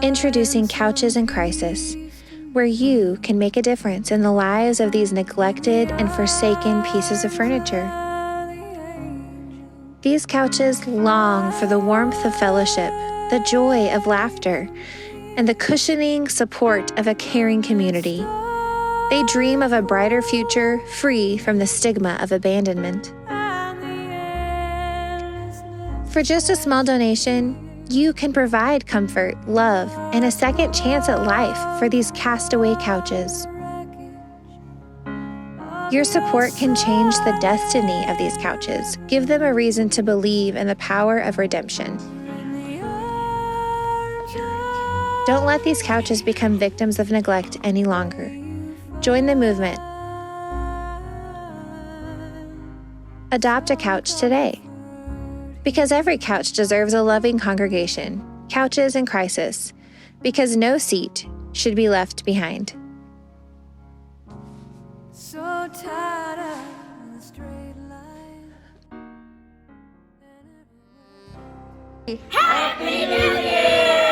Introducing Couches in Crisis, where you can make a difference in the lives of these neglected and forsaken pieces of furniture. These couches long for the warmth of fellowship, the joy of laughter, and the cushioning support of a caring community. They dream of a brighter future free from the stigma of abandonment. For just a small donation, you can provide comfort, love, and a second chance at life for these castaway couches. Your support can change the destiny of these couches. Give them a reason to believe in the power of redemption. Don't let these couches become victims of neglect any longer. Join the movement. Adopt a couch today. Because every couch deserves a loving congregation. Couches in Crisis. Because no seat should be left behind. So tired of the straight line. Happy New Year!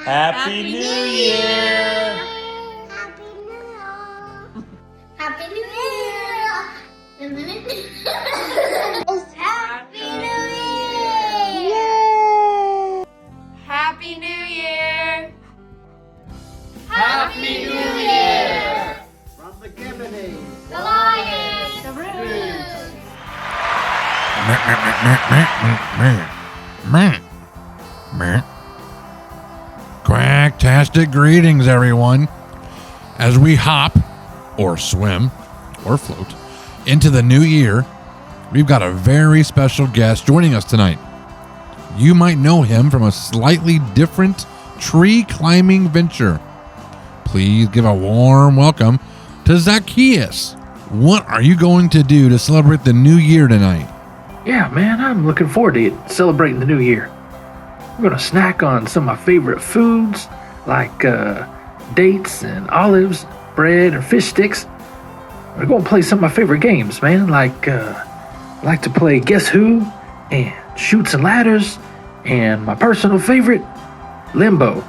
Happy New Year! Happy New Year! Happy New Year! Happy New Year! Yay! Happy New Year! Happy New Year! From the Giboney. The Lions! The Roos! Quacktastic greetings, everyone. As we hop, or swim, or float, into the new year, we've got a very special guest joining us tonight. You might know him from a slightly different tree climbing venture. Please give a warm welcome to Zacchaeus. What are you going to do to celebrate the new year tonight? Yeah, man, I'm looking forward to celebrating the new year. We're going to snack on some of my favorite foods, like dates and olives, bread and fish sticks. We're going to play some of my favorite games, man, like I like to play Guess Who and Shoots and Ladders, and my personal favorite, Limbo.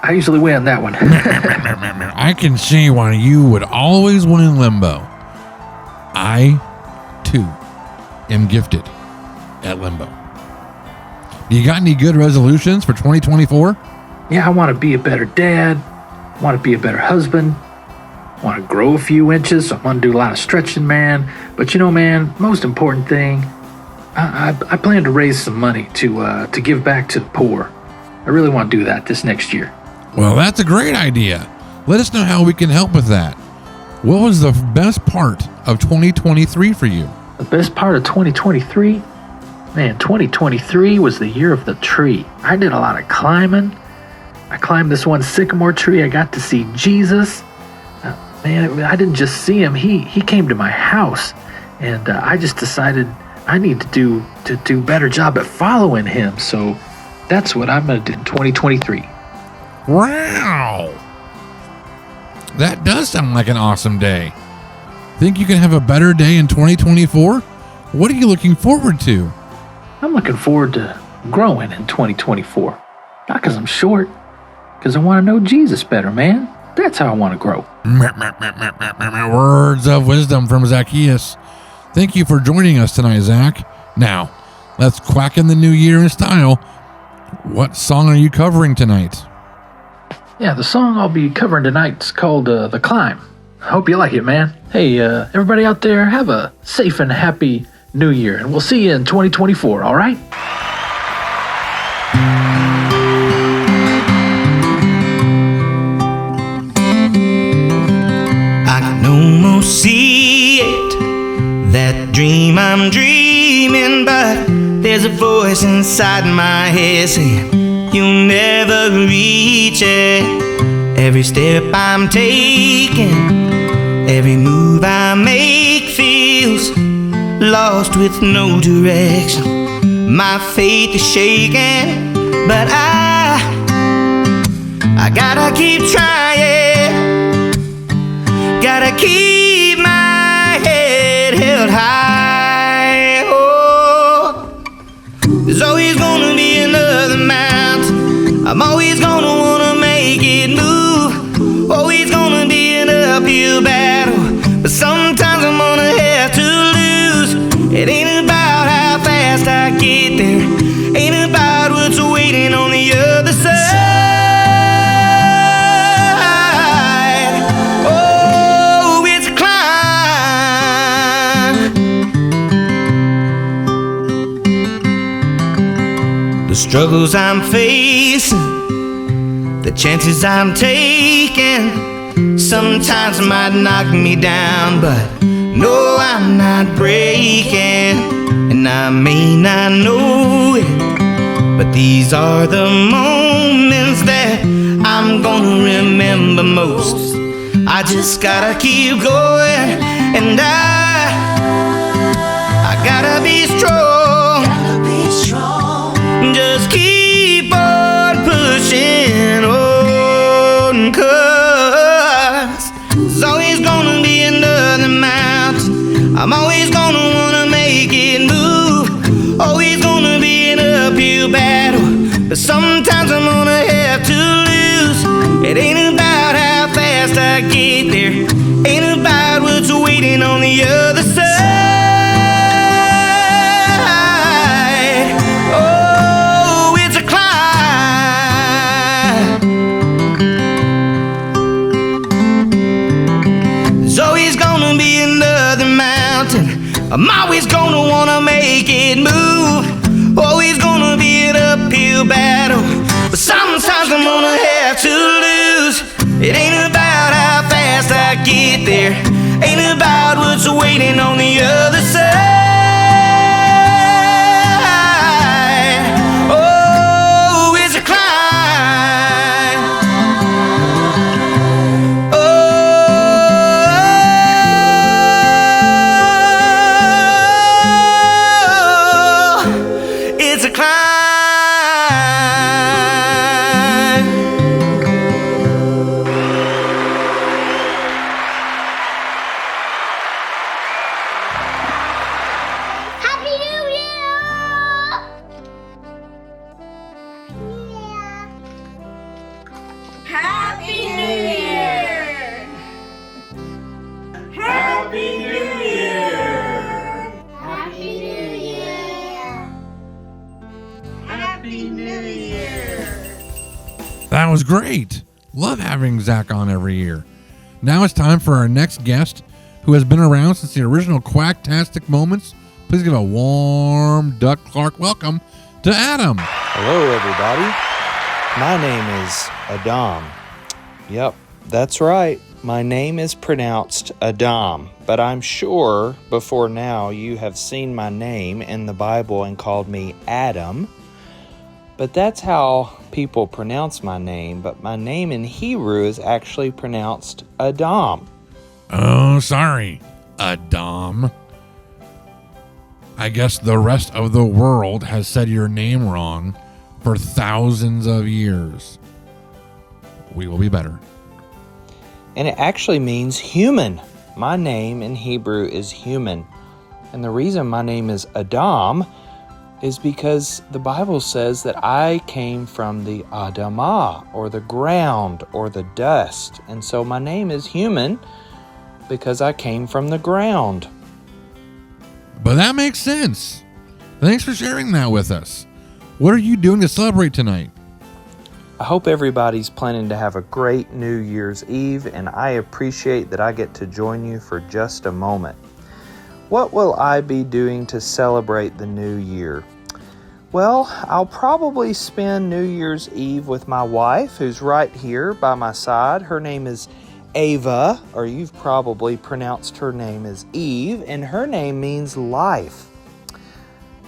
I usually win that one. I can see why you would always win Limbo. I, too, am gifted at Limbo. You got any good resolutions for 2024? Yeah, I want to be a better dad, want to be a better husband, want to grow a few inches, so I want to do a lot of stretching, man. But you know, man, most important thing, I plan to raise some money to give back to the poor. I really want to do that this next year. Well, that's a great idea. Let us know how we can help with that. What was the best part of 2023 for you? The best part of 2023? Man, 2023 was the year of the tree. I did a lot of climbing. I climbed this one sycamore tree. I got to see Jesus. Man, I didn't just see him. He came to my house. And I just decided I need to do a better job at following him. So that's what I'm going to do in 2023. Wow! That does sound like an awesome day. Think you can have a better day in 2024? What are you looking forward to? I'm looking forward to growing in 2024. Not because I'm short, because I want to know Jesus better, man. That's how I want to grow. Words of wisdom from Zacchaeus. Thank you for joining us tonight, Zach. Now, let's quack in the new year in style. What song are you covering tonight? Yeah, the song I'll be covering tonight is called The Climb. I hope you like it, man. Hey, everybody out there, have a safe and happy new year, and we'll see you in 2024, all right? I can almost see it, that dream I'm dreaming, but there's a voice inside my head saying you'll never reach it. Every step I'm taking, every move I make feels lost with no direction. My faith is shaking, but I gotta keep trying. Gotta keep my head held high. Oh, there's always gonna be another mountain I struggles I'm facing, the chances I'm taking, sometimes might knock me down, but no, I'm not breaking, and I may not know it, but these are the moments that I'm gonna remember most. I just gotta keep going, and I gotta be strong. Just keep on pushing on, 'cause there's always gonna be another mountain. I'm always gonna wanna make it move. Always gonna be an uphill battle, but sometimes I'm gonna have to lose. It ain't about how fast I get there, ain't about what's waiting on the other side. Oh, it's a climb. There's always gonna be another mountain. I'm always gonna wanna make it move. Always gonna be an uphill battle, but sometimes I'm gonna have to lose. It ain't about how fast I get there, ain't about what's waiting on the other side. Oh, it's a climb. Oh, it's a climb. Happy New Year! Happy New Year! Happy New Year! Happy New Year! Happy New Year! That was great. Love having Zach on every year. Now it's time for our next guest, who has been around since the original Quacktastic moments. Please give a warm Duck Clark welcome to Adam. Hello, everybody. My name is Adam. Yep, that's right. My name is pronounced Adam, but I'm sure before now you have seen my name in the Bible and called me Adam. But that's how people pronounce my name, but my name in Hebrew is actually pronounced Adam. Oh, sorry, Adam. I guess the rest of the world has said your name wrong for thousands of years. We will be better. And it actually means human. My name in Hebrew is human. And the reason my name is Adam is because the Bible says that I came from the Adamah, or the ground, or the dust. And so my name is human because I came from the ground. But that makes sense. Thanks for sharing that with us. What are you doing to celebrate tonight? I hope everybody's planning to have a great New Year's Eve, and I appreciate that I get to join you for just a moment. What will I be doing to celebrate the new year? Well, I'll probably spend New Year's Eve with my wife, who's right here by my side. Her name is Ava, or you've probably pronounced her name as Eve, and her name means life.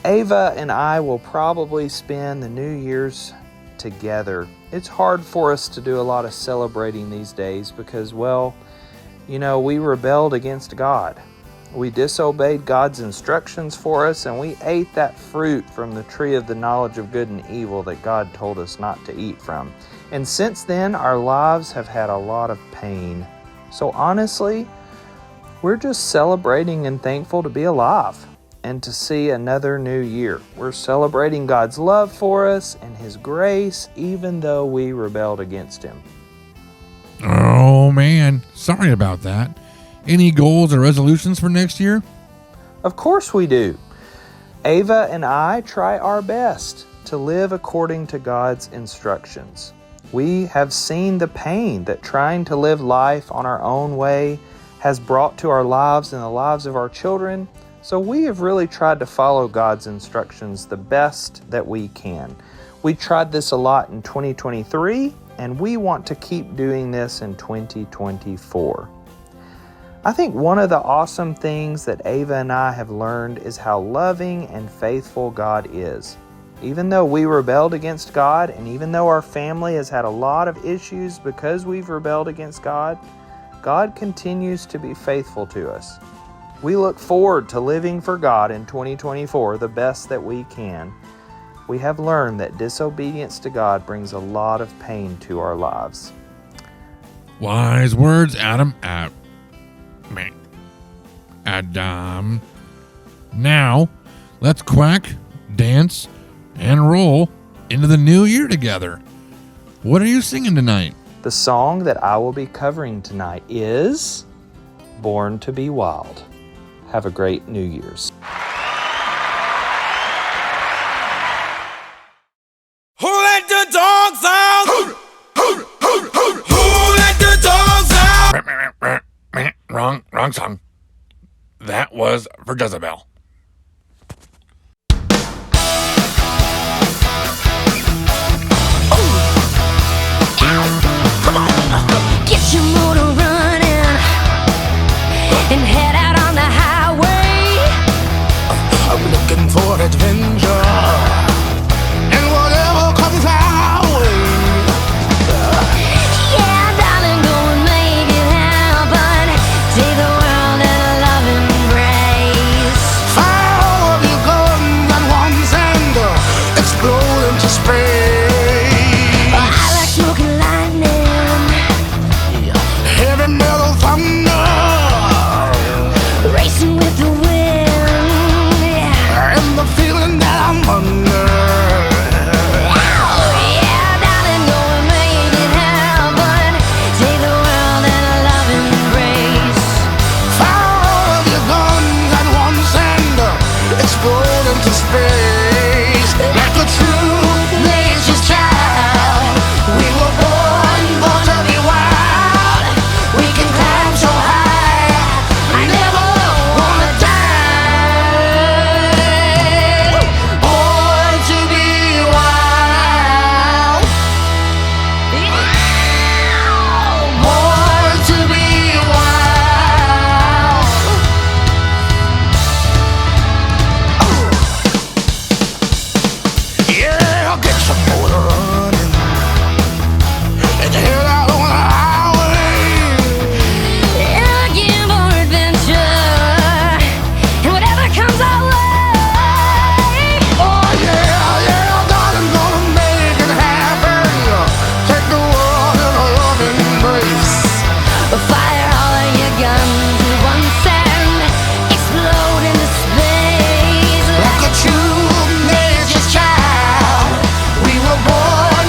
Ava and I will probably spend the New Year's together. It's hard for us to do a lot of celebrating these days because, well, we rebelled against God. We disobeyed God's instructions for us, and we ate that fruit from the tree of the knowledge of good and evil that God told us not to eat from. And since then, our lives have had a lot of pain. So honestly, we're just celebrating and thankful to be alive and to see another new year. We're celebrating God's love for us and His grace, even though we rebelled against Him. Oh, man. Sorry about that. Any goals or resolutions for next year? Of course we do. Ava and I try our best to live according to God's instructions. We have seen the pain that trying to live life on our own way has brought to our lives and the lives of our children, so we have really tried to follow God's instructions the best that we can. We tried this a lot in 2023, and we want to keep doing this in 2024. I think one of the awesome things that Ava and I have learned is how loving and faithful God is. Even though we rebelled against God, and even though our family has had a lot of issues because we've rebelled against God, God continues to be faithful to us. We look forward to living for God in 2024 the best that we can. We have learned that disobedience to God brings a lot of pain to our lives. Wise words, Adam. Adam. Now, let's quack, dance, and roll into the new year together. What are you singing tonight? The song that I will be covering tonight is Born to be Wild. Have a great New Year's. Who let the dogs out? Who let the dogs out? Wrong song. That was for Jezebel. Get your motor running and head out on the highway. I'm looking for adventure, and whatever comes our way. Yeah, darling, go and make it happen. Take the world in a loving embrace. Fire all of your guns at once and explode into space. I like smoking lightning, Heavy metal thunder, racing with the wind. and the feeling that I'm under. Yeah, darling, go and make it happen. Take the world in a loving embrace. Fire all of your guns at once and explode into space. Like a true nature's child, we were born to be wild. We can climb so high, I never wanna die. Born to be wild. Born to be wild. Yeah, get your motor running and head out on the highway. Looking for adventure and whatever comes our way. Oh yeah, darling, gonna make it happen. Take the world in a loving embrace. Fire all of your guns at once and explode into space. Like a true nature's child, we were born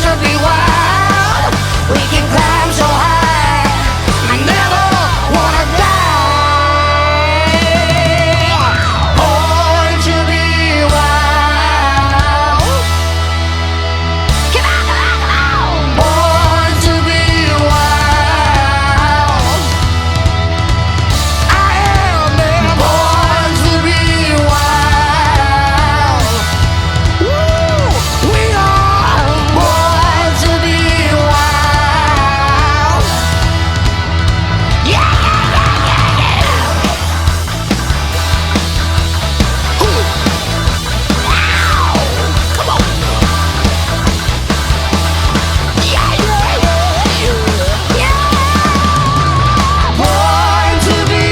to be wild. We can climb so high, I never wanna die. Born to be wild. Come on, come on, come on. Born to be wild. I am born to be wild. Woo! We are born to be wild. Yeah, yeah, yeah, yeah, yeah. Ooh. Ow! Come on. Yeah, yeah, yeah, yeah. Born to be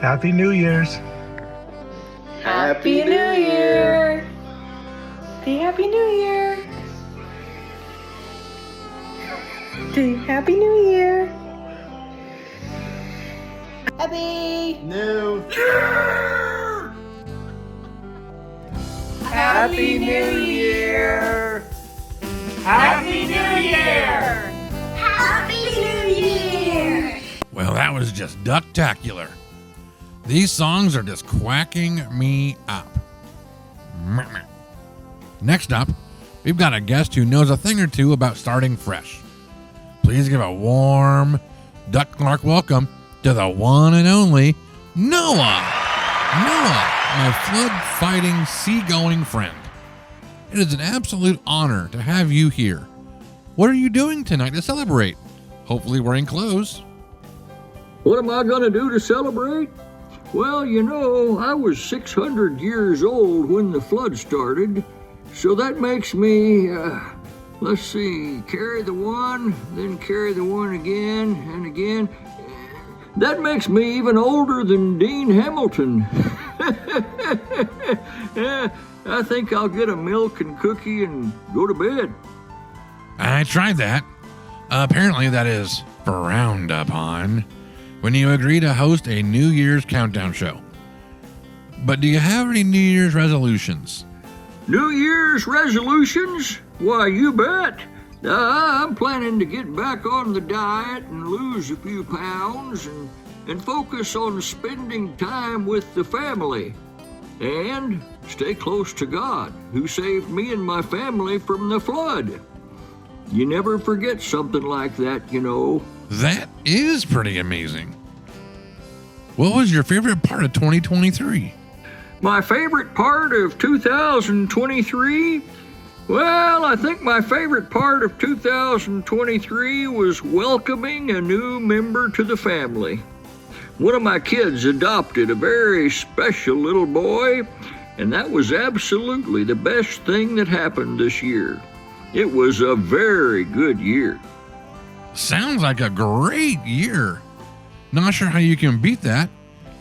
Happy New Year's. Happy New Year! Say Happy New Year. Say Happy New Year. Happy New Year! Happy New Year. Happy New Year! Happy New Year! Well, that was just ducktacular. These songs are just quacking me up. Next up, we've got a guest who knows a thing or two about starting fresh. Please give a warm Duck Clark welcome to the one and only Noah. Noah, my flood-fighting, seagoing friend. It is an absolute honor to have you here. What are you doing tonight to celebrate? Hopefully wearing clothes. What am I going to do to celebrate? Well, you know, I was 600 years old when the flood started, so that makes me, let's see, carry the one, then carry the one again and again. That makes me even older than Dean Hamilton. Yeah, I think I'll get a milk and cookie and go to bed. I tried that. Apparently that is frowned upon when you agree to host a New Year's countdown show. But do you have any New Year's resolutions? New Year's resolutions? Why, you bet. I'm planning to get back on the diet and lose a few pounds and focus on spending time with the family. And stay close to God, who saved me and my family from the flood. You never forget something like that, you know. That is pretty amazing. What was your favorite part of 2023? My favorite part of 2023? Well, I think my favorite part of 2023 was welcoming a new member to the family. One of my kids adopted a very special little boy, and that was absolutely the best thing that happened this year. It was a very good year. Sounds like a great year. Not sure how you can beat that.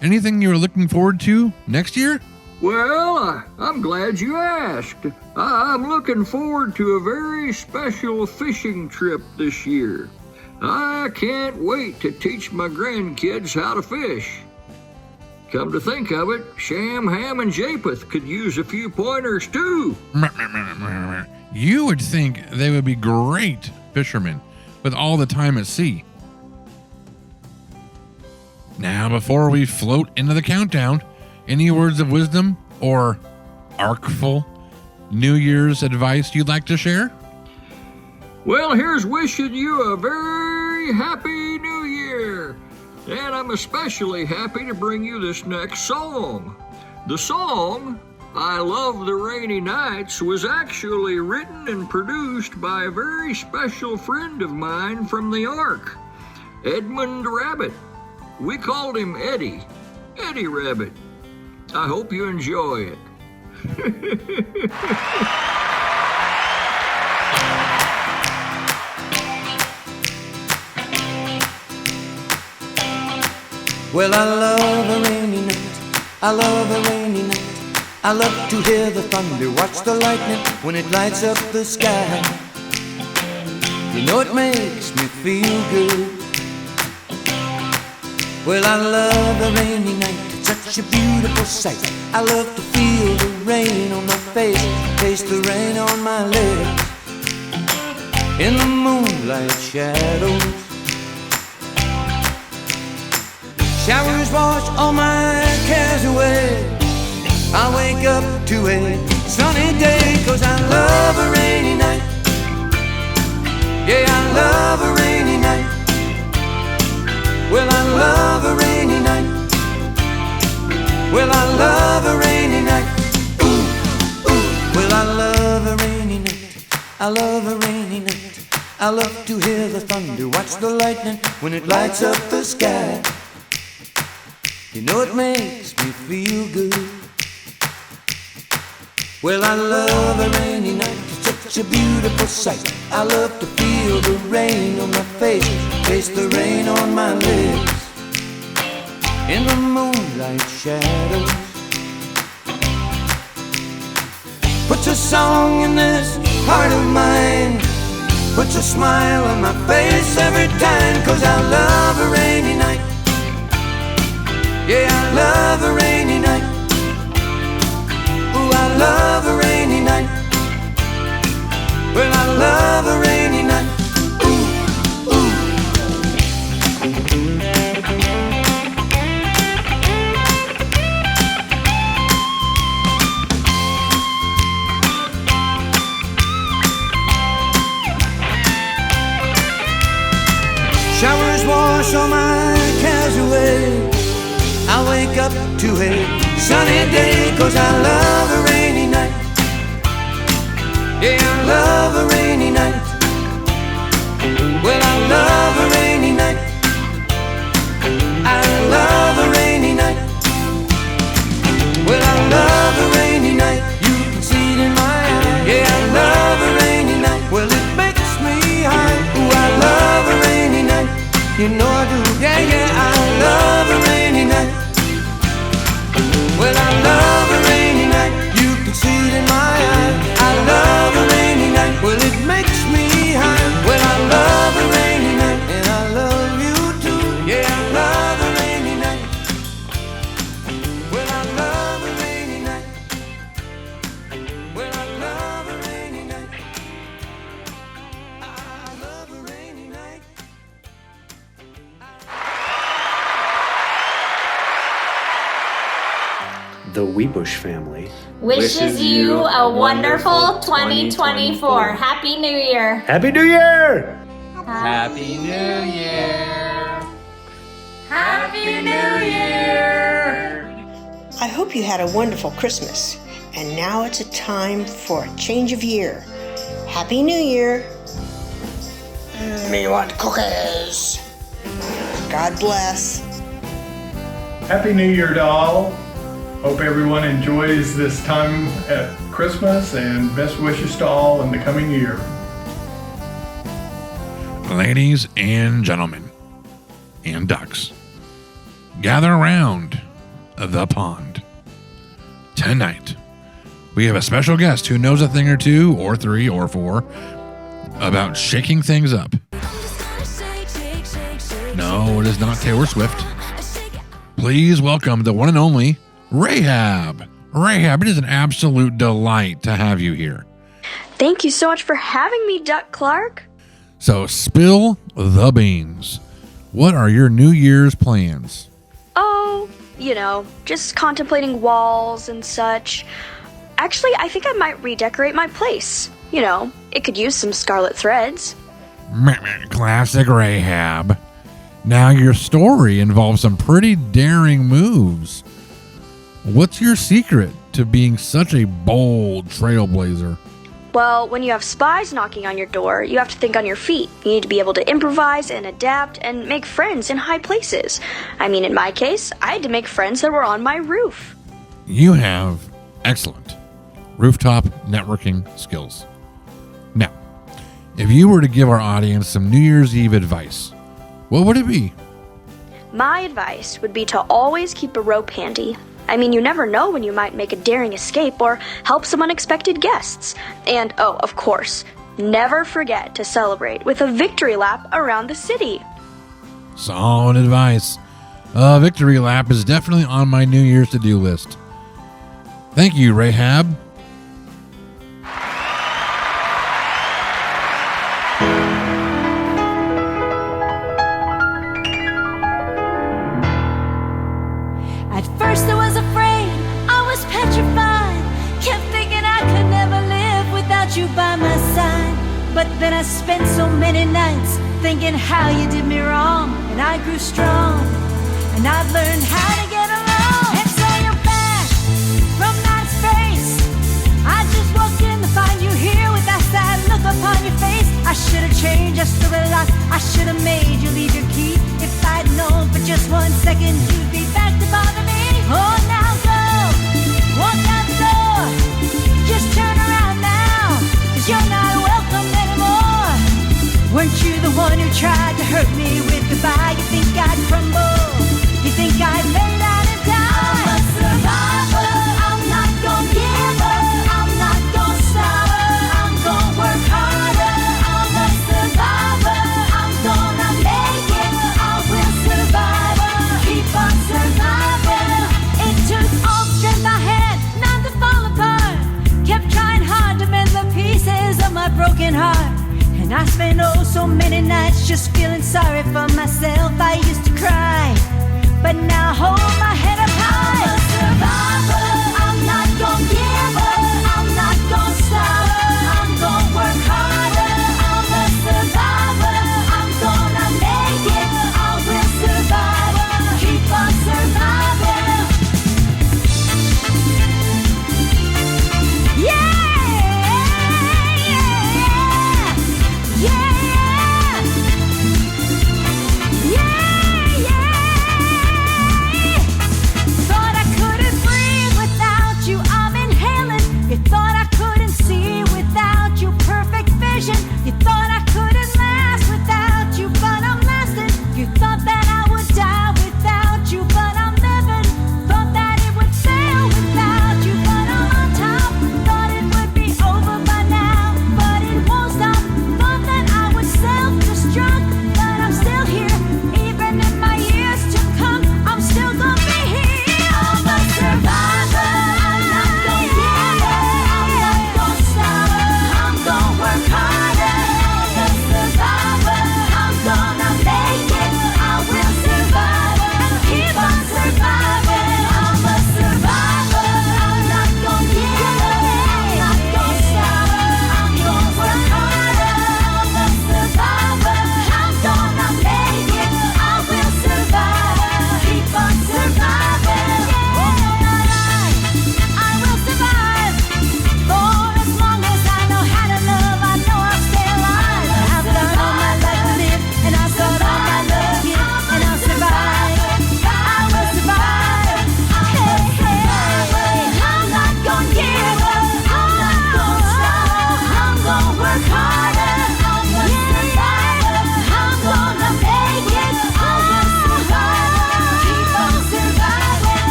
Anything you were looking forward to next year? Well, I'm glad you asked. I'm looking forward to a very special fishing trip this year. I can't wait to teach my grandkids how to fish. Come to think of it, Sham, Ham, and Japheth could use a few pointers too. You would think they would be great fishermen with all the time at sea. Now, before we float into the countdown, any words of wisdom or artful New Year's advice you'd like to share? Well, here's wishing you a very happy New Year. And I'm especially happy to bring you this next song. The song, I Love the Rainy Nights, was actually written and produced by a very special friend of mine from the Ark, Edmund Rabbit. We called him Eddie Rabbit. I hope you enjoy it. Well, I love a rainy night, I love a rainy night. I love to hear the thunder, watch the lightning when it lights up the sky. You know it makes me feel good. Well, I love a rainy night, it's such a beautiful sight. I love to feel the rain on my face, taste the rain on my lips. In the moonlight shadows, showers wash all my cares away. I wake up to a sunny day, 'cause I love a rainy night. Yeah, I love a rainy night. Well, I love a rainy night. Well, I love a rainy night. Ooh, ooh. Well, I love a rainy night. I love a rainy night. I love to hear the thunder, watch the lightning when it lights up the sky. You know it makes me feel good. Well, I love a rainy night, it's such a beautiful sight. I love to feel the rain on my face, taste the rain on my lips. In the moonlight shadows, puts a song in this heart of mine, puts a smile on my face every time. 'Cause I love a rainy night. Yeah, I love a rainy night. Ooh, I love a rainy night. Well, I love a rainy night. Ooh, ooh. way. I wake up to a sunny day, 'cause I love a rainy night. Yeah, I love a rainy night. Well, I love a rainy night. I love a rainy night. Well, I love a rainy night. You can see it in my eyes. Yeah, I love a rainy night. Well, it makes me high. Ooh, I love a rainy night. You know I do. Yeah, yeah, I love a rainy night. Well, I love a rainy night. You can see it in my eyes. I love a rainy night. Well, it makes me high. Well, I love a rainy night. And I love you too. Yeah, I love a rainy night. Well, I love a rainy night. Well, I love a rainy night. I love a rainy night. The Weebush family wishes you a wonderful 2024. Happy New Year. Happy New Year! Happy New Year. Happy New Year. I hope you had a wonderful Christmas, and now it's a time for a change of year. Happy New Year. Me want cookies. God bless. Happy New Year to all. Hope everyone enjoys this time at Christmas, and best wishes to all in the coming year. Ladies and gentlemen, and ducks, gather around the pond. Tonight, we have a special guest who knows a thing or two, or three, or four, about shaking things up. No, it is not Taylor Swift. Please welcome the one and only Rahab. Rahab, it is an absolute delight to have you here. Thank you so much for having me, Duck Clark. So spill the beans. What are your New Year's plans? Oh, just contemplating walls and such. Actually, I think I might redecorate my place. It could use some scarlet threads. Classic Rahab. Now your story involves some pretty daring moves. What's your secret to being such a bold trailblazer? Well, when you have spies knocking on your door, you have to think on your feet. You need to be able to improvise and adapt and make friends in high places. I mean, in my case, I had to make friends that were on my roof. You have excellent rooftop networking skills. Now, if you were to give our audience some New Year's Eve advice, what would it be? My advice would be to always keep a rope handy. I mean, you never know when you might make a daring escape or help some unexpected guests. And, of course, never forget to celebrate with a victory lap around the city. Solid advice. A victory lap is definitely on my New Year's to-do list. Thank you, Rahab. At first I was afraid, I was petrified. Kept thinking I could never live without you by my side. But then I spent so many nights thinking how you did me wrong. And I grew strong, and I've learned how to get along. And so you're back from that space. I just walked in to find you here with that sad look upon your face. I should have changed just a lot. I should have made you leave your key. If I'd known for just 1 second you'd be back to bother me. Oh, now go, walk out the door. Just turn around now, 'cause you're not welcome anymore. Weren't you the one who tried to hurt me with goodbye? You think I'd crumble? You think I'd lay down and die? I'm a survivor, I'm not gonna give up. I'm not gonna stop, I'm gonna work harder. I'm a survivor, I'm gonna make it. I will survive, keep on surviving. It took all strength I had not to fall apart. Kept trying hard to mend the pieces of my broken heart. And I spent so many nights just feeling sorry for myself. I used to cry, but now I hold my head up high. I'm a survivor, I'm not gonna give up. I'm not gonna stop, I'm gonna work harder. I'm a survivor, I'm gonna make it. I will survive, keep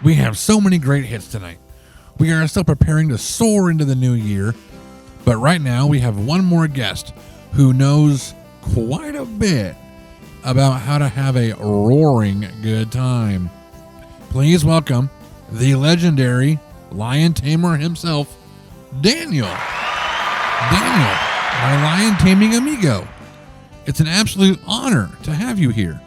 We have so many great hits tonight. We are still preparing to soar into the new year, but right now we have one more guest who knows quite a bit about how to have a roaring good time. Please welcome the legendary lion tamer himself, Daniel. Daniel, my lion taming amigo. It's an absolute honor to have you here.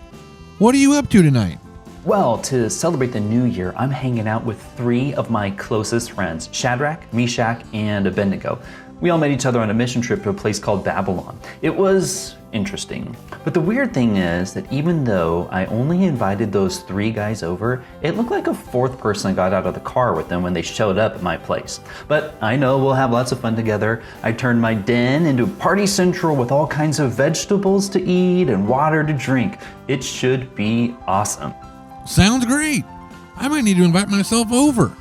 What are you up to tonight? Well, to celebrate the new year, I'm hanging out with 3 of my closest friends, Shadrach, Meshach, and Abednego. We all met each other on a mission trip to a place called Babylon. It was interesting. But the weird thing is that even though I only invited those 3 guys over, it looked like a 4th person got out of the car with them when they showed up at my place. But I know we'll have lots of fun together. I turned my den into party central with all kinds of vegetables to eat and water to drink. It should be awesome. Sounds great. I might need to invite myself over.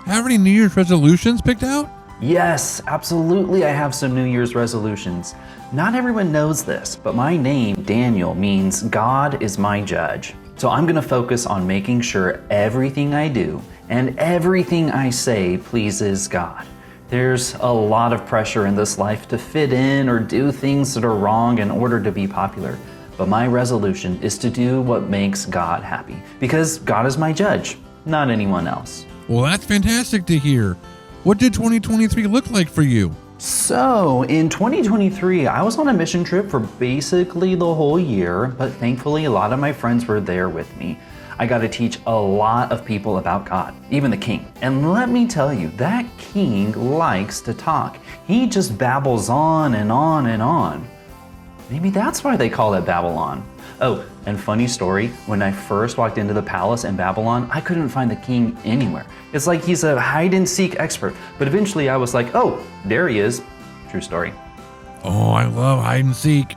Have any New Year's resolutions picked out? Yes, absolutely. I have some New Year's resolutions. Not everyone knows this, but my name, Daniel, means God is my judge. So I'm going to focus on making sure everything I do and everything I say pleases God. There's a lot of pressure in this life to fit in or do things that are wrong in order to be popular. But my resolution is to do what makes God happy, because God is my judge, not anyone else. Well, that's fantastic to hear. What did 2023 look like for you? So, in 2023, I was on a mission trip for basically the whole year, but thankfully a lot of my friends were there with me. I got to teach a lot of people about God, even the king. And let me tell you, that king likes to talk. He just babbles on and on and on. Maybe that's why they call it Babylon. Oh, and funny story, when I first walked into the palace in Babylon, I couldn't find the king anywhere. It's like he's a hide and seek expert. But eventually I was like, oh, there he is. True story. Oh, I love hide and seek.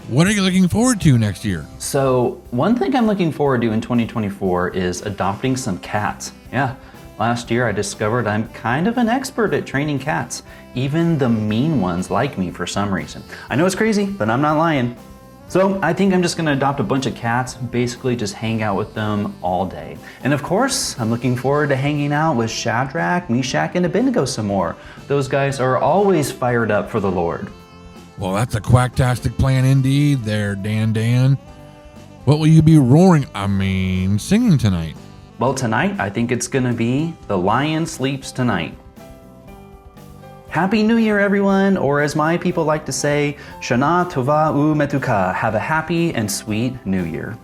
What are you looking forward to next year? So, one thing I'm looking forward to in 2024 is adopting some cats. Yeah. Last year I discovered I'm kind of an expert at training cats. Even the mean ones like me for some reason. I know it's crazy, but I'm not lying. So I think I'm just gonna adopt a bunch of cats, basically just hang out with them all day. And of course, I'm looking forward to hanging out with Shadrach, Meshach, and Abednego some more. Those guys are always fired up for the Lord. Well, that's a quacktastic plan indeed there, Dan. What will you be singing tonight? Well, tonight, I think it's gonna be The Lion Sleeps Tonight. Happy New Year, everyone, or as my people like to say, Shana Tova Umetuka. Have a happy and sweet New Year.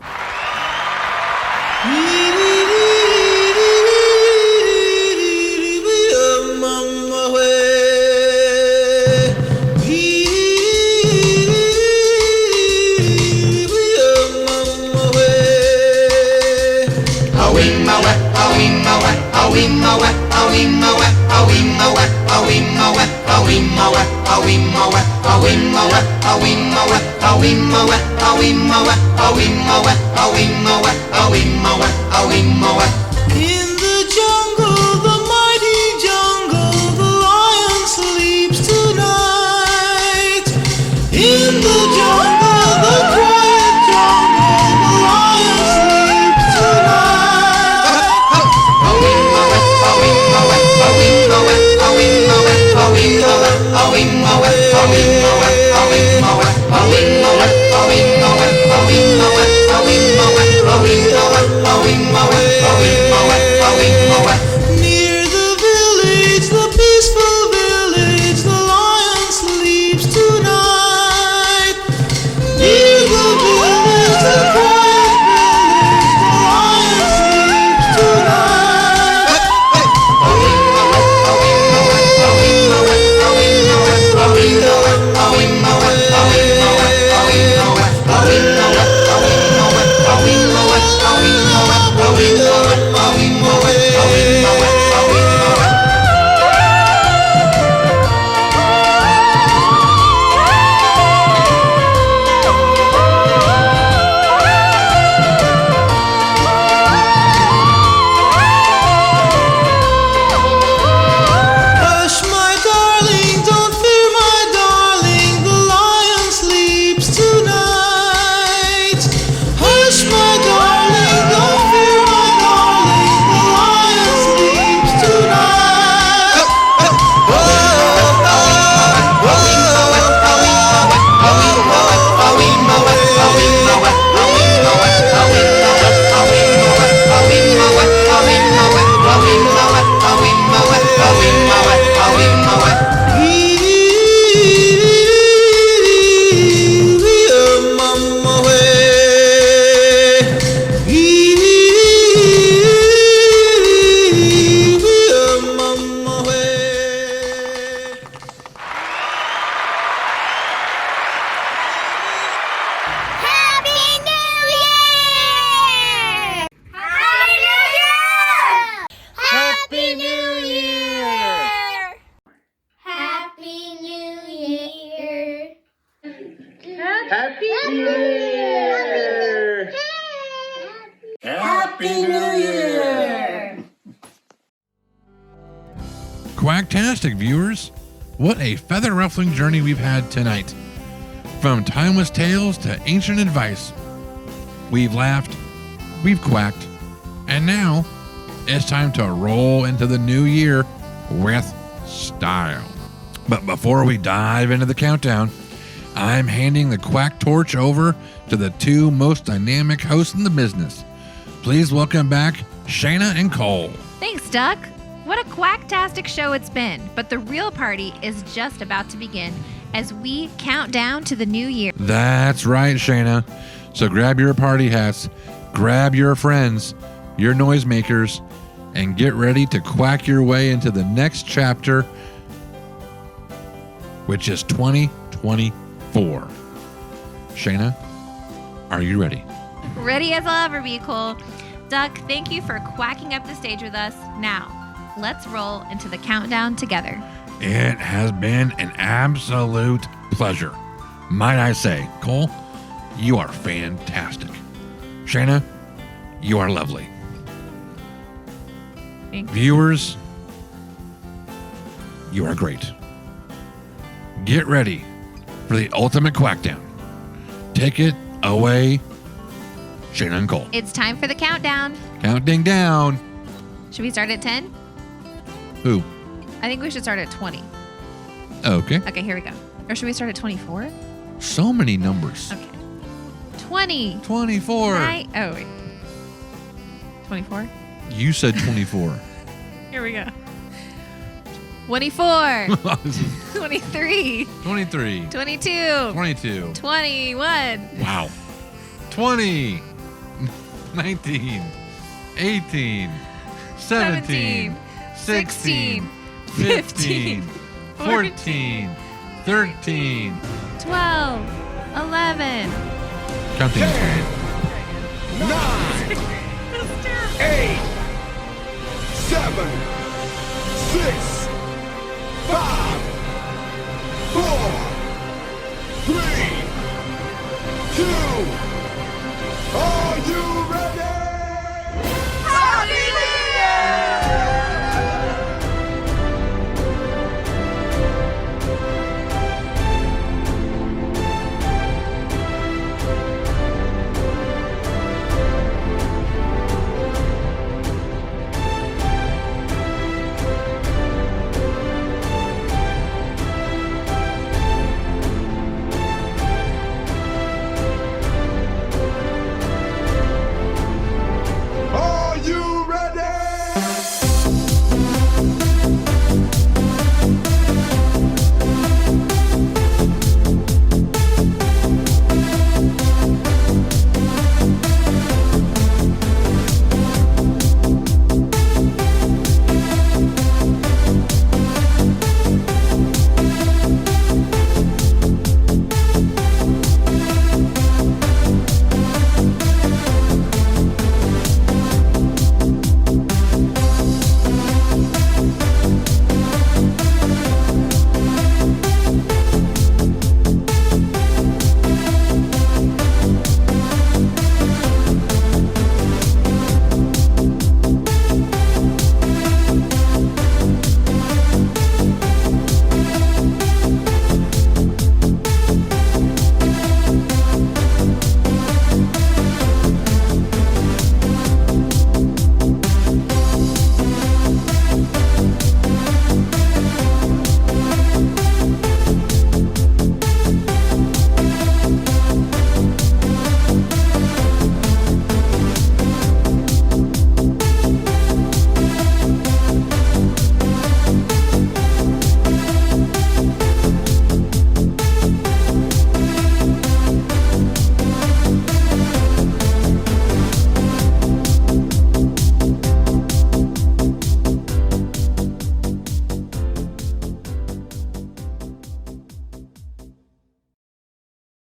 In the jungle, the mighty jungle, the lion sleeps tonight. In the jungle, the quiet jungle, the lion sleeps tonight. Near Quacktastic, viewers. What a feather-ruffling journey we've had tonight. From timeless tales to ancient advice. We've laughed, we've quacked, and now it's time to roll into the new year with style. But before we dive into the countdown, I'm handing the quack torch over to the two most dynamic hosts in the business. Please welcome back Shayna and Cole. Thanks, Duck. What a quacktastic show it's been, but the real party is just about to begin as we count down to the new year. That's right, Shayna. So grab your party hats, grab your friends, your noisemakers, and get ready to quack your way into the next chapter, which is 2024. Shayna, are you ready? Ready as I'll ever be, Cole. Duck, thank you for quacking up the stage with us. Now, let's roll into the countdown together. It has been an absolute pleasure. Might I say, Cole, you are fantastic. Shayna, you are lovely. Thank you. Viewers, you are great. Get ready for the ultimate quackdown. Take it away, Shayna and Cole. It's time for the countdown. Counting down. Should we start at 10? Who? I think we should start at 20. Okay. Okay, here we go. Or should we start at 24? So many numbers. Okay. 20. 24. Oh, wait. 24? You said 24. Here we go. 24. 23. 23. 22. 22. 21. Wow. 20. 19. 18. 17. 16. 15. 14. 13. 12. 11. Counting. 9, 8, 7, 6, 5, 4, 3, 2. Are you ready? Happy New Year! Are you ready?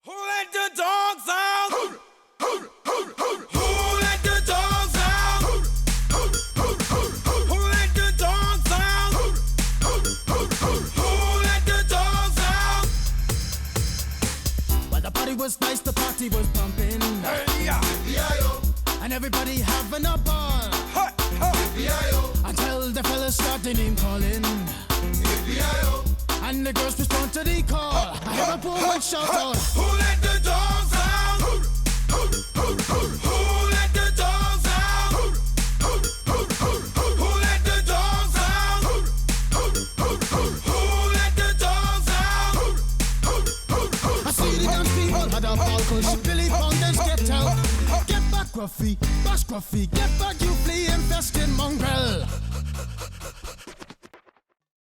Who let the dogs out? Who let the dogs out? Who let the dogs out? Who let the dogs out? Well, the party was nice, the party was pumping. Hey, yeah. B.I.O. And everybody having a ball. B.I.O. Until the fellas started name calling. when the girls respond to the call. I hear a poor one shout out. Who let the dogs out? Who let the dogs out? Who let the dogs out? Who let the dogs out? I see the dance people had a ball push. Billy Fountains get out. Get back, Gruffy, bash Gruffy. Get back, you flea infested mongrel.